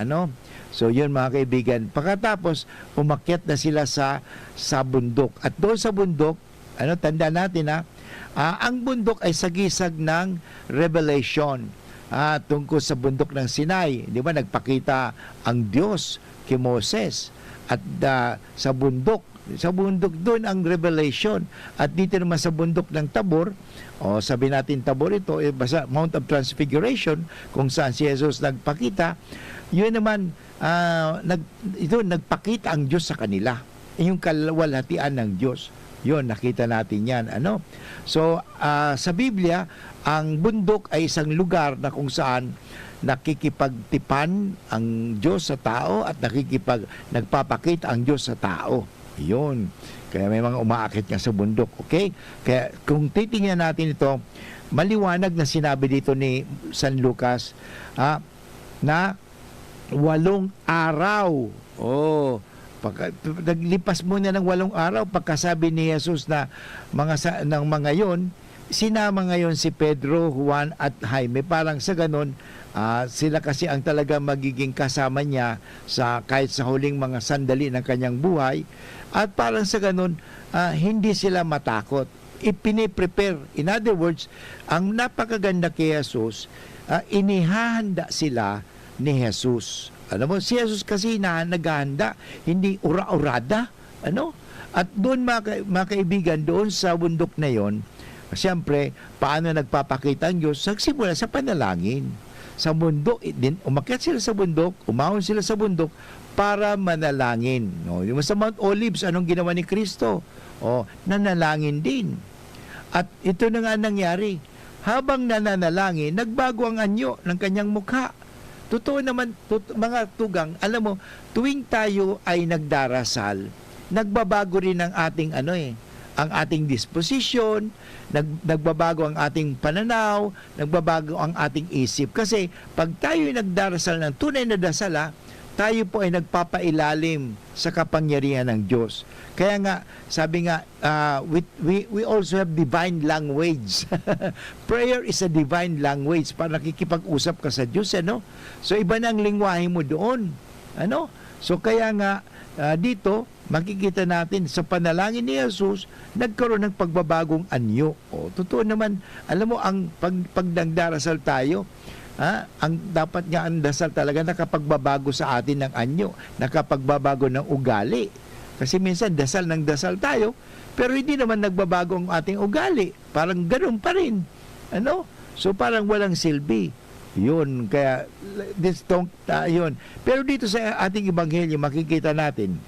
So yun mga kaibigan. Pagkatapos, umakyat na sila sa bundok. At doon sa bundok, tanda natin ang bundok ay sagisag ng Revelation. Tungkol sa bundok ng Sinai, di ba, nagpakita ang Diyos kay Moses at sa bundok doon ang Revelation. At dito naman sa bundok ng Tabor, sabi natin Tabor ito, basta Mount of Transfiguration, kung saan si Jesus nagpakita, yun naman nagpakita ang Diyos sa kanila, yung kaluwalhatian ng Diyos. Yun, nakita natin yan. So, sa Biblia, ang bundok ay isang lugar na kung saan nakikipagtipan ang Diyos sa tao at nagpapakita ang Diyos sa tao. Yun. Kaya may mga umaakit nga sa bundok. Okay? Kaya kung titingnan natin ito, maliwanag na sinabi dito ni San Lucas na 8 araw. Naglipas muna ng 8 araw pagkasabi ni Jesus na ng mga yon, sinama ngayon si Pedro, Juan at Jaime. Parang sa ganon, sila kasi ang talaga magiging kasama niya kahit sa huling mga sandali ng kanyang buhay. At parang sa ganon, hindi sila matakot. Ipine-prepare. In other words, ang napakaganda kay Jesus, inihahanda sila ni Jesus. Alam mo, si Jesus kasi naghahanda, hindi ura-urada. At doon mga kaibigan, doon sa bundok na yon, siyempre, paano nagpapakita ang Diyos? Nagsimula sa panalangin. Sa bundok, umakyat sila sa bundok, umahon sila sa bundok para manalangin. Yung sa Mount Olives, anong ginawa ni Kristo? Nanalangin din. At ito na nga nangyari. Habang nananalangin, nagbago ang anyo ng kanyang mukha. Totoo naman, mga tugang, alam mo, tuwing tayo ay nagdarasal, nagbabago rin ang ating ang ating disposition, nagbabago ang ating pananaw, nagbabago ang ating isip. Kasi pag tayo ay nagdarasal ng tunay na dasal, tayo po ay nagpapailalim sa kapangyarihan ng Diyos. Kaya nga, sabi nga, we also have divine language. Prayer is a divine language para nakikipag-usap ka sa Diyos, So, iba na ang lingwahe mo doon. So, kaya nga, dito, makikita natin sa panalangin ni Jesus, nagkaroon ng pagbabagong anyo. Totoo naman, alam mo, pag nagdarasal tayo, ang dapat nga ang dasal talaga nakapagbabago sa atin ng anyo, nakapagbabago ng ugali. Kasi minsan dasal ng dasal tayo, pero hindi naman nagbabago ang ating ugali. Parang ganun pa rin. So parang walang silbi. Yun, kaya yun. Pero dito sa ating ebanghelyo, makikita natin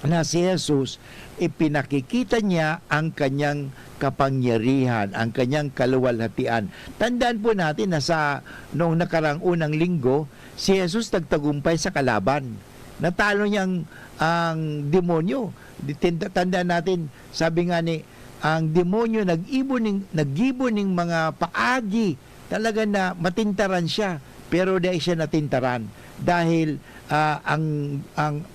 na si Jesus, ipinakikita niya ang kanyang kapangyarihan, ang kanyang kaluwalhatian. Tandaan po natin na noong nakarang unang linggo, si Jesus nagtagumpay sa kalaban. Natalo niyang ang demonyo. Tandaan natin, sabi nga ang demonyo nag-ibon ng mga paagi. Talaga na matintaran siya, pero dahil siya natintaran. Dahil ang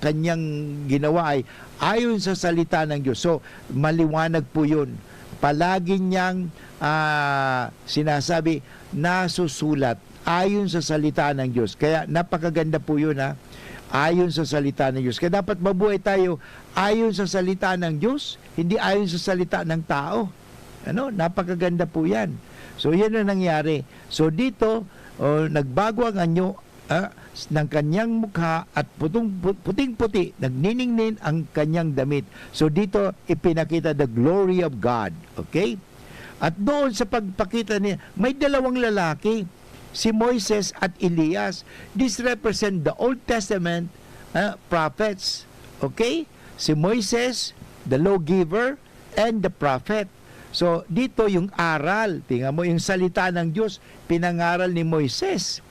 kanyang ginawa ay ayon sa salita ng Diyos. So, maliwanag po yun. Palagi niyang sinasabi, nasusulat ayon sa salita ng Diyos. Kaya napakaganda po yun, ayon sa salita ng Diyos. Kaya dapat mabuhay tayo ayon sa salita ng Diyos, hindi ayon sa salita ng tao. Napakaganda po yan. So, yan ang nangyari. So, dito, nagbago ang anyo ng kanyang mukha at puting-puti, nagniningnin ang kanyang damit. So dito ipinakita the glory of God. Okay? At doon sa pagpakita niya, may 2 lalaki, si Moises at Elias. This represent the Old Testament prophets. Okay? Si Moises, the lawgiver, and the prophet. So dito yung aral, tingnan mo yung salita ng Diyos, pinangaral ni Moises.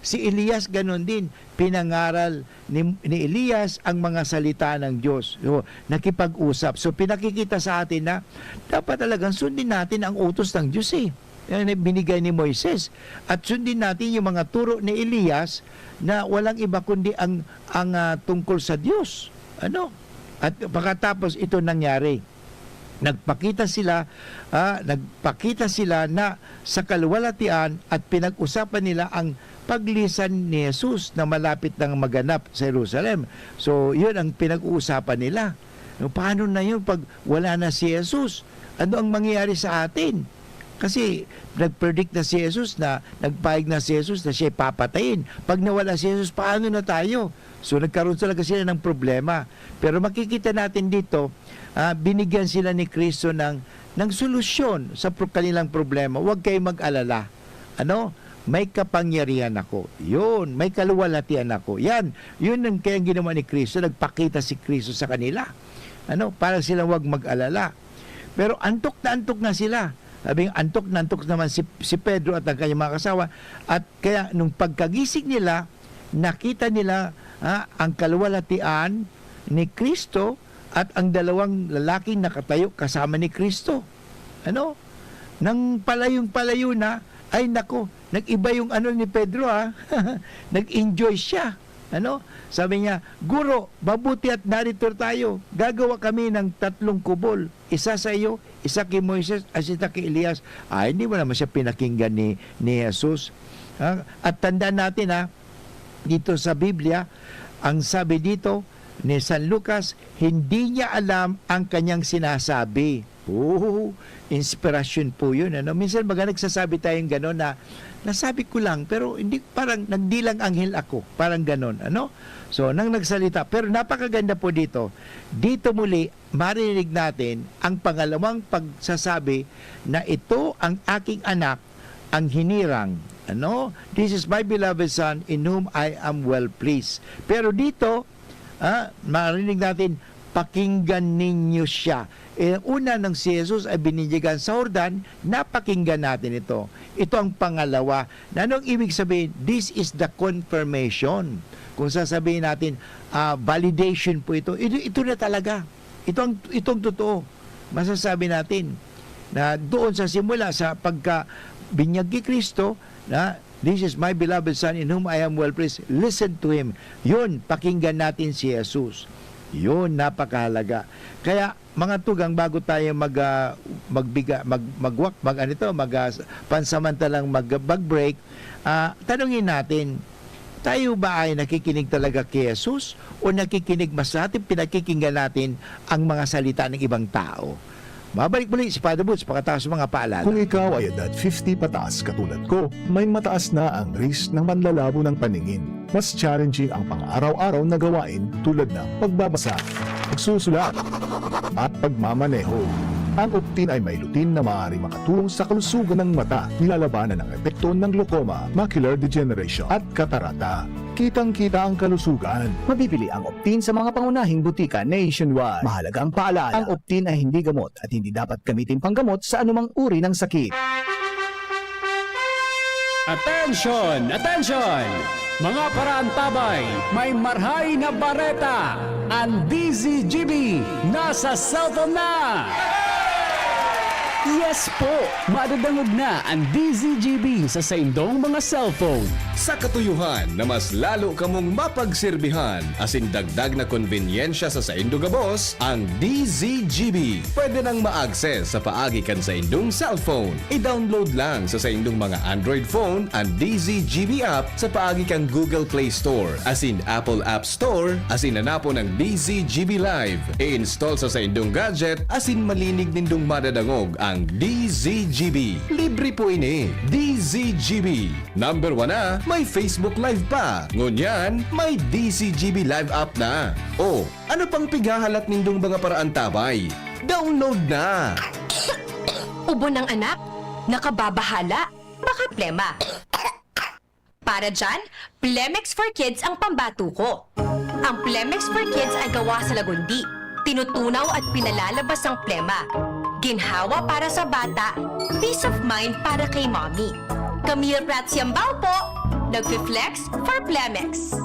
Si Elias ganon din, pinangaral ni Elias ang mga salita ng Diyos. So, nakipag-usap. So, pinakikita sa atin na dapat talagang sundin natin ang utos ng Diyos binigay ni Moises. At sundin natin yung mga turo ni Elias na walang iba kundi ang tungkol sa Diyos. At pagkatapos ito nangyari. Nagpakita sila na sa kaluwalhatian at pinag-usapan nila ang paglisan ni Jesus na malapit nang maganap sa Jerusalem. So, yun ang pinag-uusapan nila. Paano na yun pag wala na si Jesus? Ano ang mangyayari sa atin? Kasi nag-predict na si Jesus nagpahig na si Jesus na siya papatayin. Pag nawala si Jesus, paano na tayo? So, nagkaroon talaga sila ng problema. Pero makikita natin dito, binigyan sila ni Kristo ng solusyon sa kanilang problema. Huwag kayong mag-alala. May kapangyarihan ako. Yun, may kaluwalhatian ako. Yan, yun ang kayang ginawa ni Kristo. Nagpakita si Kristo sa kanila. Para silang huwag mag-alala. Pero antok na sila. Sabi, antok naman si Pedro at ang kanyang mga kasawa. At kaya nung pagkagising nila, nakita nila ang kaluwalhatian ni Kristo at ang 2 lalaking nakatayo kasama ni Kristo. nang palayong-palayo na, ay nako, nag-iba yung ano ni Pedro nag-enjoy siya. Ano? Sabi niya, Guro, mabuti at narito tayo. Gagawa kami ng 3 kubol. Isa sa iyo, isa kay Moises, at isa kay Elias. Hindi mo naman siya pinakinggan ni Jesus. At tandaan natin dito sa Biblia, ang sabi dito ni San Lucas, hindi niya alam ang kanyang sinasabi. Inspirasyon po yun. Ano? Minsan baga nagsasabi tayong gano'n na nasabi ko lang, pero hindi, parang nagdilang anghel ako. Parang gano'n. Ano? So, nang nagsalita. Pero napakaganda po dito. Dito muli, marinig natin ang pangalawang pagsasabi na ito ang aking anak, ang hinirang. Ano? This is my beloved son in whom I am well pleased. Pero dito, marinig natin, pakinggan ninyo siya. Una nang si Jesus ay binindigan sa Jordan, napakinggan natin ito. Ito ang pangalawa. Na anong ibig sabihin? This is the confirmation. Kung sasabihin natin, validation po ito. Ito na talaga. Itong totoo. Masasabi natin na doon sa simula, sa pagka-binyag ni Kristo, na this is my beloved son in whom I am well pleased. Listen to him. Yun, pakinggan natin si Jesus. Yun, napakahalaga. Kaya mga tugang, bago tayo pansamantalang mag-break, tanungin natin, tayo ba ay nakikinig talaga kay Jesus o nakikinig mas natin, pinakikinggan natin ang mga salita ng ibang tao? Mabalik muli si Father Butch pagkatapos mga paalala. Kung ikaw ay edad 50 pataas katulad ko, may mataas na ang risk ng panlalabo ng paningin. Mas challenging ang pang-araw-araw na gawain tulad ng pagbabasa, pagsusulat, at pagmamaneho. Ang Optin ay may lutin na maaari makatulong sa kalusugan ng mata, nilalabanan ng epekto ng glaucoma, macular degeneration at katarata. Kitang-kita ang kalusugan. Mabibili ang Optin sa mga pangunahing butika nationwide. Mahalaga ang paalala, ang Optin ay hindi gamot at hindi dapat gamitin panggamot sa anumang uri ng sakit. Attention! Attention! Mga paraantabay, may marhay na bareta. Ang DZGB nasa cellphone na! Yes po! Madadangog na ang DZGB sa saindong mga cellphone. Sa katuyuhan na mas lalo kamong mapagsilbihan, asin dagdag na konbinyensya sa saindo gabos, ang DZGB. Pwede nang ma-access sa paagi kan saindong cellphone. I-download lang sa saindong mga Android phone ang DZGB app sa paagi kan Google Play Store, asin Apple App Store, asin nanapo ng DZGB Live. I-install sa saindong gadget, asin malinig nindong madadangog ang DZGB. Libre po ini. DZGB. Number 1 na, may Facebook Live pa. Ngunyan, may DZGB Live app na. O, ano pang pigahalat nindong mga paraan tabay? Download na! Ubo ng anak? Nakababahala? Baka plema. Para dyan, Plemex for Kids ang pambato ko. Ang Plemex for Kids ay gawa sa lagundi. Tinutunaw at pinalalabas ang plema. Ginhawa para sa bata, peace of mind para kay mommy. Camille Prats Yambao po, nag-flex for Plemex.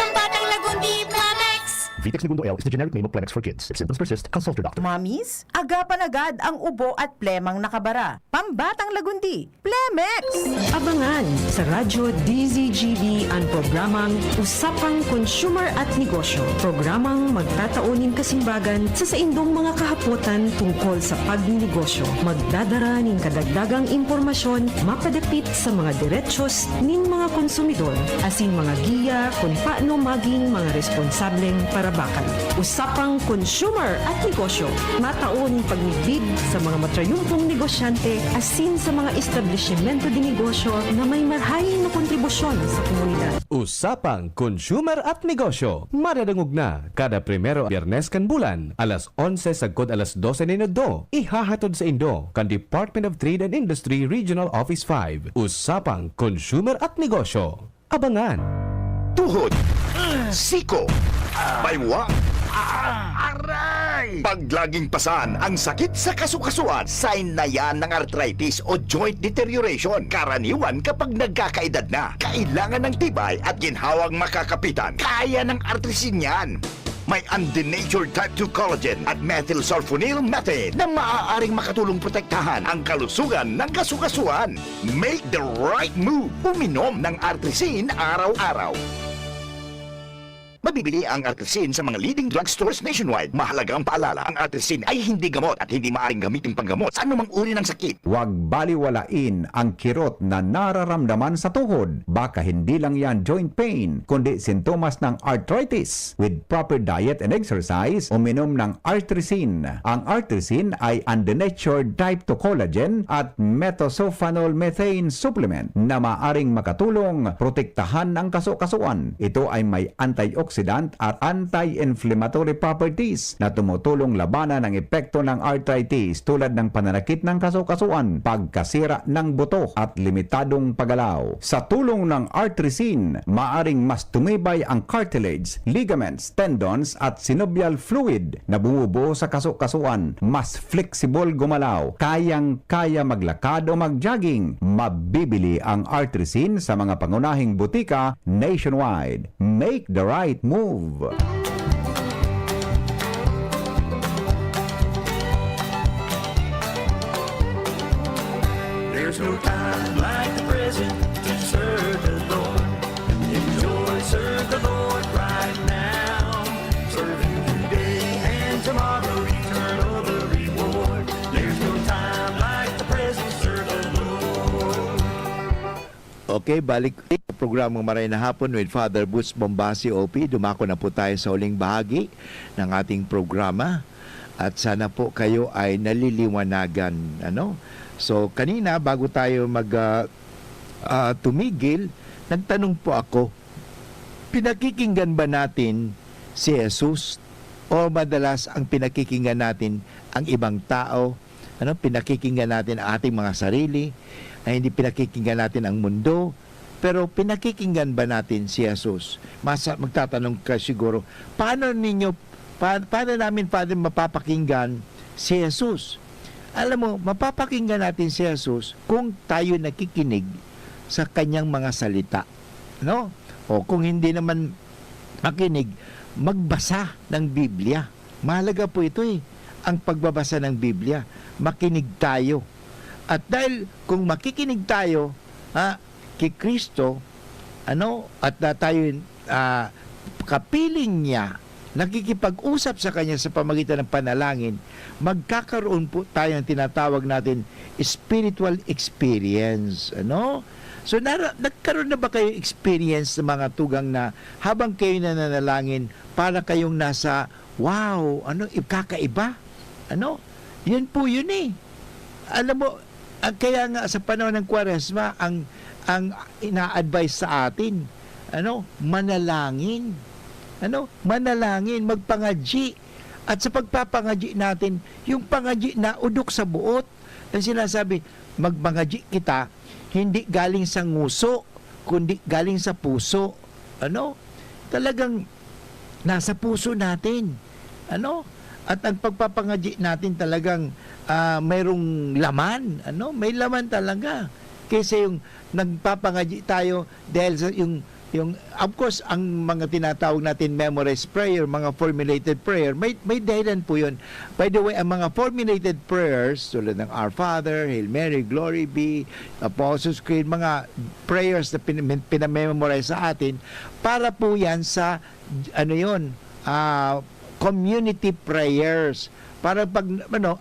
Ang batang lagundi, Plemex! Vitex Segundo L is the generic name of Plemex for kids. If symptoms persist, consult your doctor. Mommies, agapan agad ang ubo at plemang nakabara. Pambatang lagundi, Plemex! Abangan sa Radyo DZGB ang programang Usapang Consumer at Negosyo. Programang magtataunin kasimbagan sa saindong mga kahapotan tungkol sa pagninegosyo. Magdadara ng kadagdagang impormasyon mapadapit sa mga diretsos nin mga konsumidor asin mga giya kung paano maging mga responsableng parabakan. Usapang Consumer at Negosyo. Mataon pagnibid sa mga matrayumpong negosyante asin sa mga establishmento de negosyo na may marhay na kontribusyon sa komunidad. Usapang Consumer at Negosyo. Madadangog na kada primero Biyernes kan bulan, alas 11 sagkod alas 12 nino. Ihahatod sa Indo kan Department of Trade and Industry Regional Office 5. Usapang Consumer at Negosyo. Abangan! Tuhod, siko, baywa, aray! Pag laging pasan ang sakit sa kasukasuan, sign na yan ng arthritis o joint deterioration. Karaniwan kapag nagkakaedad na, kailangan ng tibay at ginhawang makakapitan. Kaya ng artrisin yan. May undenatured type 2 collagen at methylsulfonyl methane na maaaring makatulong protektahan ang kalusugan ng kasukasuan. Make the right move. Uminom ng Artrisin araw-araw. Mabibili ang Artrisin sa mga leading drugstores nationwide. Mahalagang paalala, ang Artrisin ay hindi gamot at hindi maaaring gamitin panggamot sa anumang uri ng sakit. Huwag baliwalain ang kirot na nararamdaman sa tuhod. Baka hindi lang yan joint pain, kundi sintomas ng arthritis. With proper diet and exercise, uminom ng Artrisin. Ang Artrisin ay undenatured type 2 collagen at methylsulfonyl methane supplement na maaring makatulong protektahan ang kasukasuan. Ito ay may antioxidant at anti-inflammatory properties na tumutulong labanan ang epekto ng arthritis tulad ng pananakit ng kasukasuan, pagkasira ng buto at limitadong paggalaw. Sa tulong ng Artrisin, maaring mas tumibay ang cartilage, ligaments, tendons at synovial fluid na bumubuo sa kasukasuan. Mas flexible gumalaw, kayang-kaya maglakad o mag-jogging. Mabibili ang Artrisin sa mga pangunahing butika nationwide. Make the right move. There's no time like the present to serve the Lord. Enjoy, serve the Lord right now. Serve Him today and tomorrow, eternal the reward. There's no time like the present, serve the Lord. Okay, balik sa programang Maray na Hapon with Father Butch Bombasi, OP. Dumako na po tayo sa uling bahagi ng ating programa at sana po kayo ay naliliwanagan. So, kanina bago tayo tumigil, nagtanong po ako, pinakikinggan ba natin si Jesus o madalas ang pinakikinggan natin ang ibang tao? Pinakikinggan natin ang ating mga sarili, ay hindi pinakikinggan natin ang mundo, pero pinakikinggan ba natin si Jesus? Magtatanong ka siguro, paano namin, Father, mapapakinggan si Jesus? Alam mo, mapapakinggan natin si Jesus kung tayo nakikinig sa kanyang mga salita. No? O kung hindi naman makinig, magbasa ng Biblia. Mahalaga po ito ang pagbabasa ng Biblia. Makinig tayo. At dahil kung makikinig tayo kay Kristo, at tayo kapiling niya, nakikipag-usap sa kanya sa pamagitan ng panalangin, magkakaroon po tayo ng tinatawag natin spiritual experience. So, nagkaroon na ba kayo experience ng mga tugang na habang kayo nananalangin, para kayong nasa, wow, kakaiba? Yun po yun Alam mo, kaya nga sa panahon ng Kwaresma, ang ina-advise sa atin, manalangin. Manalangin, magpangadyi. At sa pagpapangadyi natin, yung pangadyi na udok sa buot, ang sinasabi, magpangadyi kita, hindi galing sa nguso, kundi galing sa puso. Talagang nasa puso natin. At ang pagpapangadyi natin talagang mayroong laman. May laman talaga. Kaysa yung nagpapangadyi tayo dahil sa yung of course, ang mga tinatawag natin memorized prayer, mga formulated prayer, may dahilan po yun. By the way, ang mga formulated prayers, tulad ng Our Father, Hail Mary, Glory Be, Apostles' Creed, mga prayers na pinamemorize sa atin, para po yan sa, community prayers. Para pag,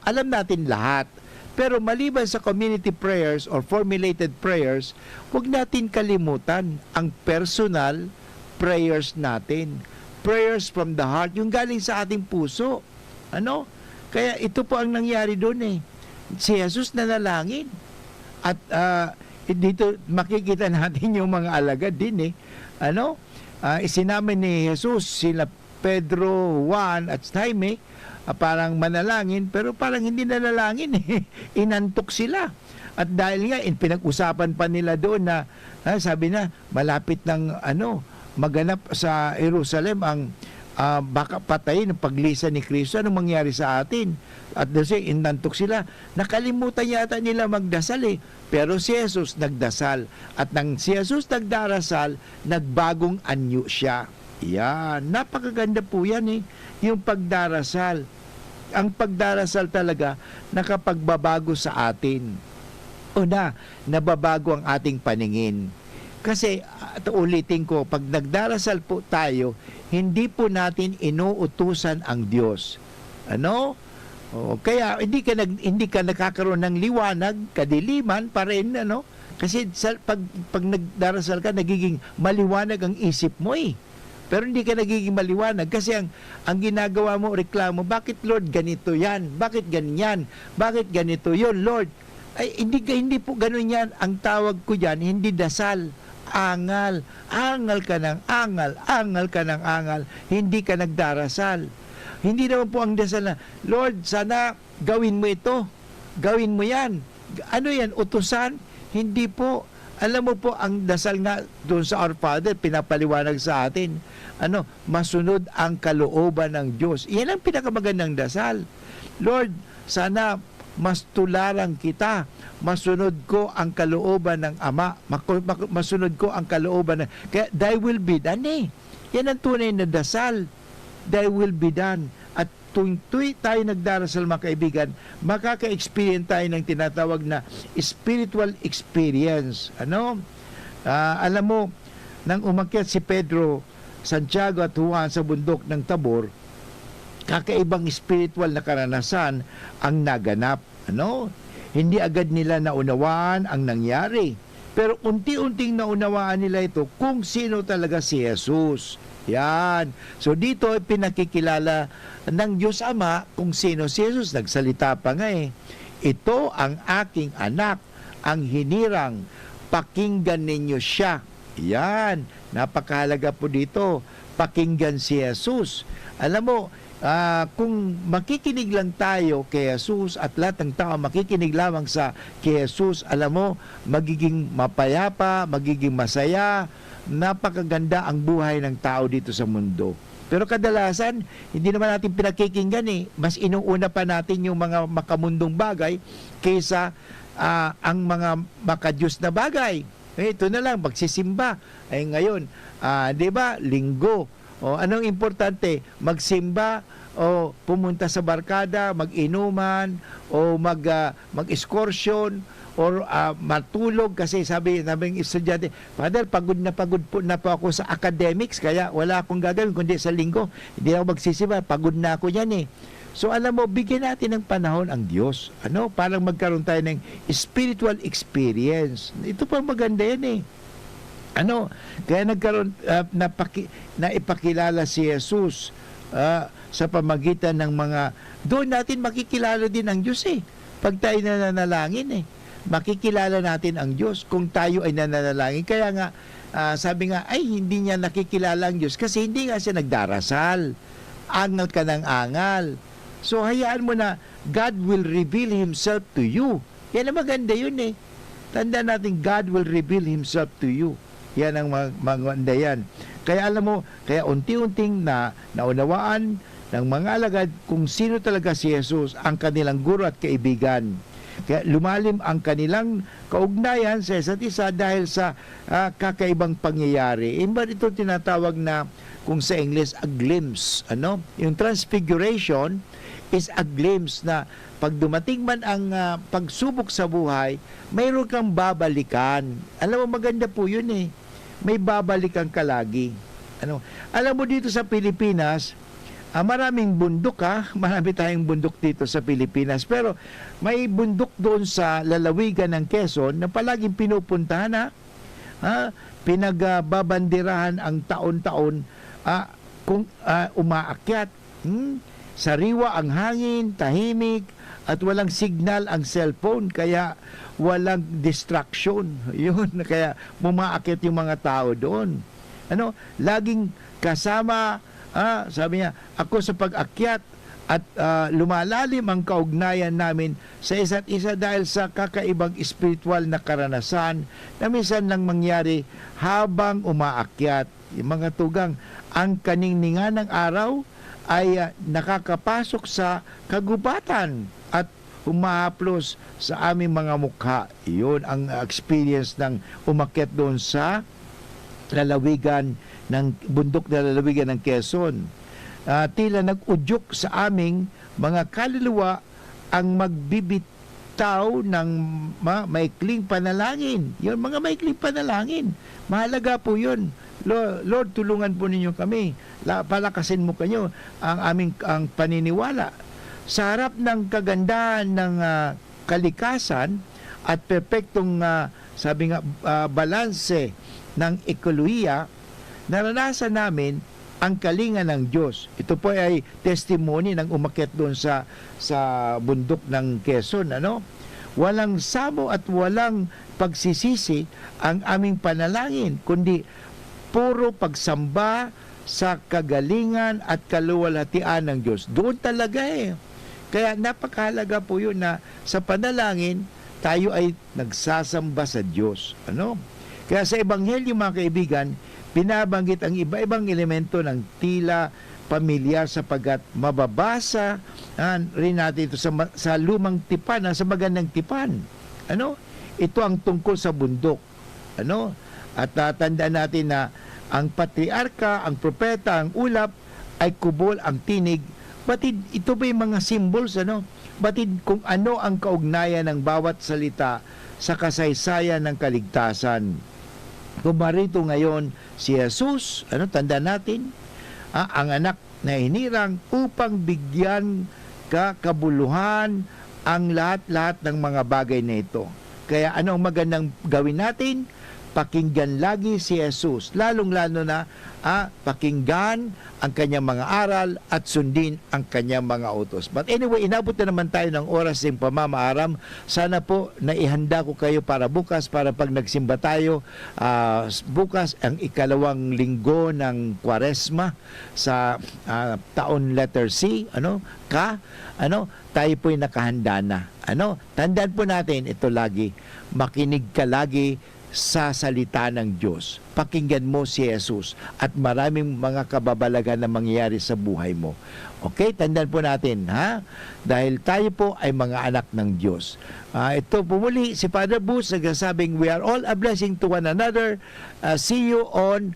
alam natin lahat. Pero maliban sa community prayers or formulated prayers, huwag natin kalimutan ang personal prayers natin. Prayers from the heart, yung galing sa ating puso. Kaya ito po ang nangyari doon Si Jesus nanalangin. At dito makikita natin yung mga alagad din Isinama ni Jesus sila Pedro, Juan at Jaime, parang manalangin, pero parang hindi nanalangin Inantok sila. At dahil nga, pinag-usapan pa nila doon na, sabi na, malapit ng maganap sa Jerusalem ang baka patayin ng paglisan ni Kristo. Anong mangyari sa atin? At kasi inantok sila. Nakalimutan yata nila magdasal Pero si Jesus nagdasal. At nang si Jesus nagdarasal, nagbagong anyo siya. Yan, napakaganda po yan eh. Yung pagdarasal. Ang pagdarasal talaga nakapagbabago sa atin. Una, nababago ang ating paningin. Kasi, ulitin ko, pag nagdarasal po tayo, hindi po natin inuutusan ang Diyos. Ano? Kaya hindi ka nakakaroon ng liwanag, kadiliman pa rin, ano? Kasi pag nagdarasal ka, nagiging maliwanag ang isip mo eh. Pero hindi ka nagiging maliwanag kasi ang ginagawa mo, reklamo, bakit Lord ganito yan? Bakit ganyan? Bakit ganito yon Lord? Ay, hindi po ganun yan. Ang tawag ko dyan, hindi dasal. Angal. Angal ka ng angal. Angal ka ng angal. Hindi ka nagdarasal. Hindi naman po ang dasal na, Lord, sana gawin mo ito. Gawin mo yan. Ano yan? Utusan? Hindi po. Alam mo po, ang dasal nga doon sa Our Father, pinapaliwanag sa atin, masunod ang kalooban ng Diyos. Iyan ang pinakamagandang dasal. Lord, sana mas tularan kita. Masunod ko ang kalooban ng Ama. Masunod ko ang kalooban ng... Kaya, thy will be done eh. Yan ang tunay na dasal. Thy will be done. At tuwing tayo nagdarasal, mga kaibigan, makaka-experience tayo ng tinatawag na spiritual experience. Alam mo, nang umakyat si Pedro, Santiago at Juan sa bundok ng Tabor, kakaibang spiritual na karanasan ang naganap. Hindi agad nila naunawaan ang nangyari. Pero unti-unting naunawaan nila ito kung sino talaga si Jesus. Yan. So dito pinakikilala ng Diyos Ama kung sino si Jesus. Nagsalita pa nga eh. Ito ang aking anak, ang hinirang. Pakinggan ninyo siya. Yan. Napakahalaga po dito. Pakinggan si Jesus. Alam mo, kung makikinig lang tayo kay Jesus at lahat ng tao makikinig lamang kay Jesus, alam mo, magiging mapayapa, magiging masaya, napakaganda ang buhay ng tao dito sa mundo. Pero kadalasan, hindi naman natin pinakikinggan eh. Mas inuuna pa natin yung mga makamundong bagay kaysa ang mga makadiyos na bagay. Ito na lang, magsisimba. Ay ngayon, di ba, linggo. Anong importante? Magsimba o pumunta sa barkada, mag-inuman o mag-excursion or matulog kasi sabi ng estudyante, Father, pagod na po ako sa academics kaya wala akong gagawin kundi sa linggo. Hindi ako magsisimba, pagod na ako yan eh. So alam mo, bigyan natin ng panahon ang Diyos. Parang magkaroon tayo ng spiritual experience. Ito pa maganda yan eh. Kaya nagkaroon na ipakilala si Jesus sa pamagitan ng mga doon natin makikilala din ang Diyos eh. Pag tayo nananalangin eh, makikilala natin ang Diyos kung tayo ay nananalangin. Kaya nga sabi nga ay hindi niya nakikilala ang Diyos kasi hindi nga siya nagdarasal. Angal ka ng angal. So hayaan mo na God will reveal Himself to you. Yan ang maganda yun eh. Tandaan natin, God will reveal Himself to you. Yan ang maganda yan. Kaya alam mo, kaya unti-unting naunawaan ng mga alagad kung sino talaga si Jesus, ang kanilang guro at kaibigan. Kaya lumalim ang kanilang kaugnayan sa isa't isa dahil sa kakaibang pangyayari. Ito tinatawag na, kung sa English, a glimpse. Yung transfiguration is a glimpse na pag dumating man ang pagsubok sa buhay, mayroon kang babalikan. Alam mo, maganda po yun eh. May babalikan ka lagi. Alam mo, dito sa Pilipinas, maraming bundok marami tayong bundok dito sa Pilipinas, pero may bundok doon sa lalawigan ng Quezon na palaging pinupuntahan pinagbabandirahan ang taon-taon kung umaakyat. Sariwa ang hangin, tahimik, at walang signal ang cellphone, kaya walang distraction. Yun, kaya mumaakit yung mga tao doon. Laging kasama, sabi niya, ako sa pag-akyat at lumalalim ang kaugnayan namin sa isa't isa dahil sa kakaibang spiritual na karanasan na minsan lang mangyari habang umaakyat. Yung mga tugang, ang kaningningan ng araw ay nakakapasok sa kagubatan at humahaplos sa aming mga mukha. Iyon ang experience ng umakyat doon sa lalawigan ng bundok na lalawigan ng Quezon. Tila nag-udyok sa aming mga kaluluwa ang magbibitaw ng maikling panalangin. Yun, mga maikling panalangin. Mahalaga po yun. Lord, tulungan po ninyo kami. Palakasin mo kanyo ang paniniwala. Sa harap ng kagandahan ng kalikasan at perpektong sabi nga balanse ng ekolohiya, naranasan namin ang kalinga ng Diyos. Ito po ay testimony ng umakyat doon sa bundok ng Quezon, ano? Walang samo at walang pagsisisi ang aming panalangin, kundi puro pagsamba sa kagalingan at kaluwalhatian ng Diyos. Doon talaga Kaya napakahalaga po yun na sa panalangin, tayo ay nagsasamba sa Diyos. Ano? Kaya sa Ebanghelyo, mga kaibigan, binabanggit ang iba-ibang elemento ng tila pamilyar sapagkat mababasa rin natin ito sa lumang tipan, sa magandang tipan. Ano? Ito ang tungkol sa bundok. Ano? At tandaan natin na ang patriarka, ang propeta, ang ulap ay kubol, ang tinig. Batid, ito ba yung mga symbols, ano? Batid kung ano ang kaugnayan ng bawat salita sa kasaysayan ng kaligtasan. Pumarito ngayon si Jesus, tandaan natin, ang anak na hinirang upang bigyan kabuluhan ang lahat-lahat ng mga bagay na ito. Kaya ano ang magandang gawin natin? Pakinggan lagi si Jesus, lalong-lalo na pakinggan ang kanyang mga aral at sundin ang kanyang mga utos. But anyway, inabot na naman tayo ng oras ng pamamaaram. Sana po naihanda ko kayo para bukas, para pag nagsimba tayo bukas, ang ikalawang linggo ng Kwaresma sa taon letter C, tayo po'y nakahanda na. Tandaan po natin ito lagi, makinig ka lagi sa salita ng Diyos. Pakinggan mo si Jesus at maraming mga kababalagan na mangyayari sa buhay mo. Okay? Tandaan po natin, dahil tayo po ay mga anak ng Diyos. Ito pumuli si Father Boots nagsasabing, we are all a blessing to one another. See you on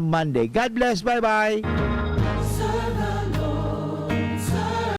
Monday. God bless. Bye-bye.